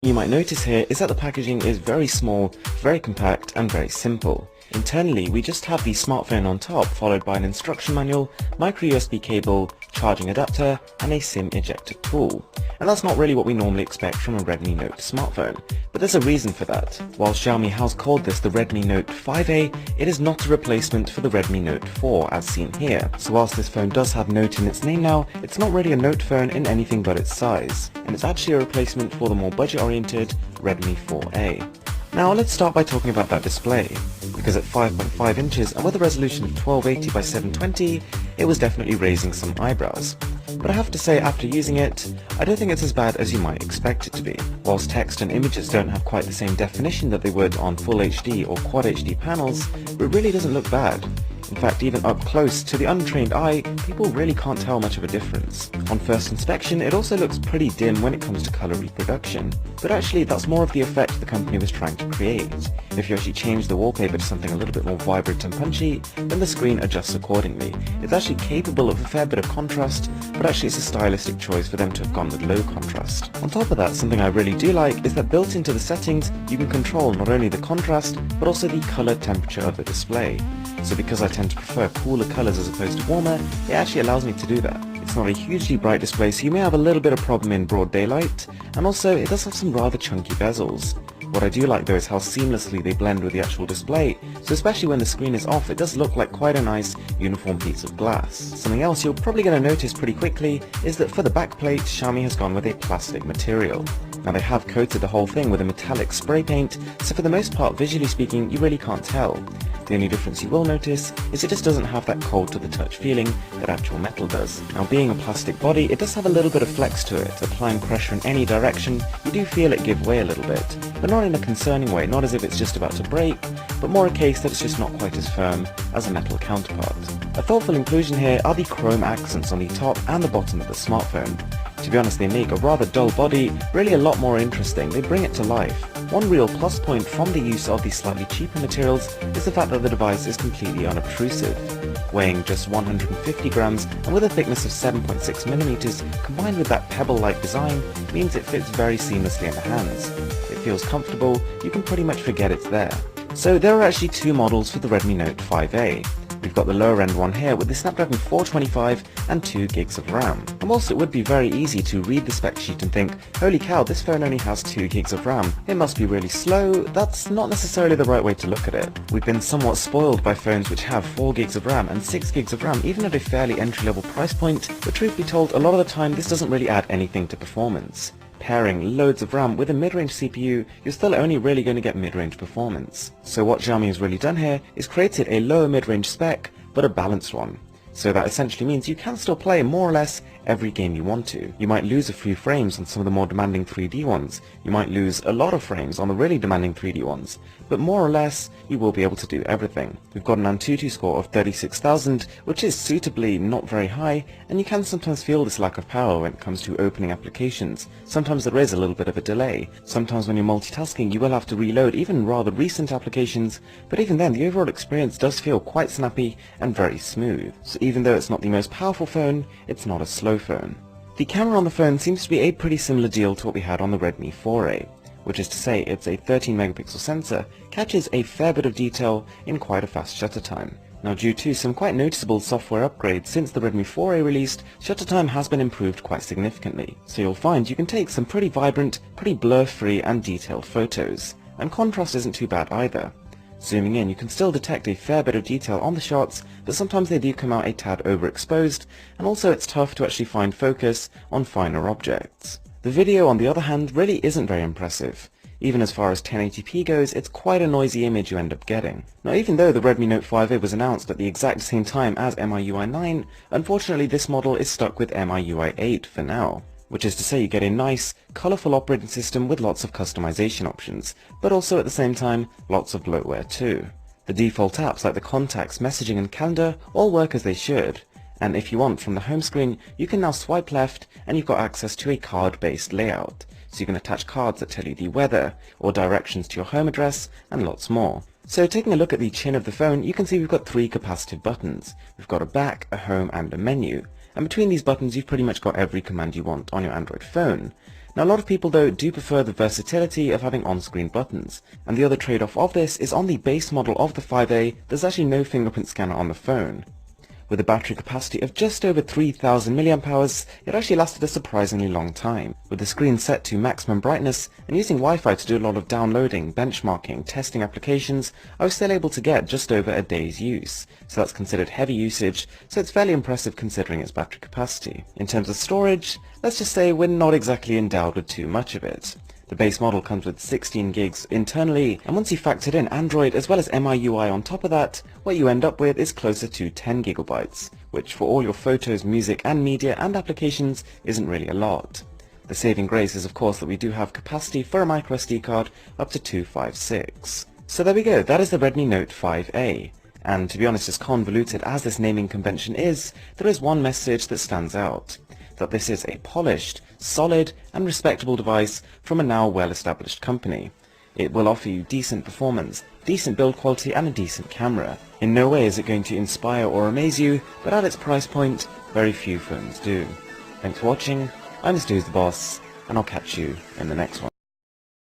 You might notice here is that the packaging is very small, very compact and very simple. Internally, we just have the smartphone on top, followed by an instruction manual, micro USB cable, charging adapter, and a SIM ejector tool. And that's not really what we normally expect from a Redmi Note smartphone, but there's a reason for that. While Xiaomi has called this the Redmi Note 5A, it is not a replacement for the Redmi Note 4 as seen here. So whilst this phone does have Note in its name now, it's not really a Note phone in anything but its size, and it's actually a replacement for the more budget-oriented Redmi 4A. Now let's start by talking about that display, because at 5.5 inches and with a resolution of 1280 by 720, it was definitely raising some eyebrows. But I have to say, after using it, I don't think it's as bad as you might expect it to be. Whilst text and images don't have quite the same definition that they would on Full HD or Quad HD panels, it really doesn't look bad. In fact, even up close, to the untrained eye, people really can't tell much of a difference. On first inspection, it also looks pretty dim when it comes to colour reproduction, but actually that's more of the effect the company was trying to create. If you actually change the wallpaper to something a little bit more vibrant and punchy, then the screen adjusts accordingly. It's actually capable of a fair bit of contrast, but actually it's a stylistic choice for them to have gone with low contrast. On top of that, something I really do like is that built into the settings, you can control not only the contrast, but also the colour temperature of the display. So because I tend to prefer cooler colours as opposed to warmer, it actually allows me to do that. It's not a hugely bright display, so you may have a little bit of problem in broad daylight, and also it does have some rather chunky bezels. What I do like though is how seamlessly they blend with the actual display, so especially when the screen is off, it does look like quite a nice uniform piece of glass. Something else you're probably going to notice pretty quickly is that for the backplate, Xiaomi has gone with a plastic material. Now they have coated the whole thing with a metallic spray paint, so for the most part, visually speaking, you really can't tell. The only difference you will notice is it just doesn't have that cold to the touch feeling that actual metal does. Now being a plastic body, it does have a little bit of flex to it. Applying pressure in any direction, you do feel it give way a little bit, but not in a concerning way, not as if it's just about to break, but more a case that it's just not quite as firm as a metal counterpart. A thoughtful inclusion here are the chrome accents on the top and the bottom of the smartphone. To be honest, they make a rather dull body really a lot more interesting. They bring it to life. One real plus point from the use of these slightly cheaper materials is the fact that the device is completely unobtrusive. Weighing just 150 grams and with a thickness of 7.6mm combined with that pebble-like design means it fits very seamlessly in the hands. It feels comfortable, you can pretty much forget it's there. So there are actually two models for the Redmi Note 5A. We've got the lower end one here with the Snapdragon 425 and 2 gigs of RAM. And whilst it would be very easy to read the spec sheet and think, holy cow, this phone only has 2 gigs of RAM, it must be really slow, that's not necessarily the right way to look at it. We've been somewhat spoiled by phones which have 4 gigs of RAM and 6 gigs of RAM even at a fairly entry-level price point, but truth be told, a lot of the time this doesn't really add anything to performance. Pairing loads of RAM with a mid-range CPU, you're still only really going to get mid-range performance. So what Xiaomi has really done here is created a lower mid-range spec, but a balanced one. So that essentially means you can still play more or less every game you want to. You might lose a few frames on some of the more demanding 3D ones, you might lose a lot of frames on the really demanding 3D ones, but more or less you will be able to do everything. We've got an Antutu score of 36,000, which is suitably not very high, and you can sometimes feel this lack of power when it comes to opening applications. Sometimes there is a little bit of a delay. Sometimes when you're multitasking you will have to reload even rather recent applications, but even then the overall experience does feel quite snappy and very smooth. So even though it's not the most powerful phone, it's not a slow phone. The camera on the phone seems to be a pretty similar deal to what we had on the Redmi 4A, which is to say it's a 13 megapixel sensor, catches a fair bit of detail in quite a fast shutter time. Now due to some quite noticeable software upgrades since the Redmi 4A released, shutter time has been improved quite significantly, so you'll find you can take some pretty vibrant, pretty blur-free and detailed photos, and contrast isn't too bad either. Zooming in, you can still detect a fair bit of detail on the shots, but sometimes they do come out a tad overexposed, and also it's tough to actually find focus on finer objects. The video, on the other hand, really isn't very impressive. Even as far as 1080p goes, it's quite a noisy image you end up getting. Now even though the Redmi Note 5A was announced at the exact same time as MIUI 9, unfortunately this model is stuck with MIUI 8 for now. Which is to say you get a nice, colourful operating system with lots of customization options, but also at the same time, lots of bloatware too. The default apps like the contacts, messaging and calendar all work as they should, and if you want from the home screen, you can now swipe left and you've got access to a card-based layout, so you can attach cards that tell you the weather, or directions to your home address, and lots more. So taking a look at the chin of the phone, you can see we've got 3 capacitive buttons. We've got a back, a home and a menu. And between these buttons you've pretty much got every command you want on your Android phone. Now a lot of people though do prefer the versatility of having on-screen buttons, and the other trade-off of this is on the base model of the 5A, there's actually no fingerprint scanner on the phone. With a battery capacity of just over 3000 mAh, it actually lasted a surprisingly long time. With the screen set to maximum brightness and using Wi-Fi to do a lot of downloading, benchmarking, testing applications, I was still able to get just over a day's use. So that's considered heavy usage, so it's fairly impressive considering its battery capacity. In terms of storage, let's just say we're not exactly endowed with too much of it. The base model comes with 16 gigs internally, and once you factored in Android as well as MIUI on top of that, what you end up with is closer to 10 gigabytes, which for all your photos, music and media and applications isn't really a lot. The saving grace is of course that we do have capacity for a microSD card up to 256. So there we go, that is the Redmi Note 5A. And to be honest, as convoluted as this naming convention is, there is one message that stands out. That this is a polished, solid and respectable device from a now well-established company. It will offer you decent performance, decent build quality and a decent camera. In no way is it going to inspire or amaze you, but at its price point, very few phones do. Thanks for watching, I'm Mr. Who's the Boss, and I'll catch you in the next one.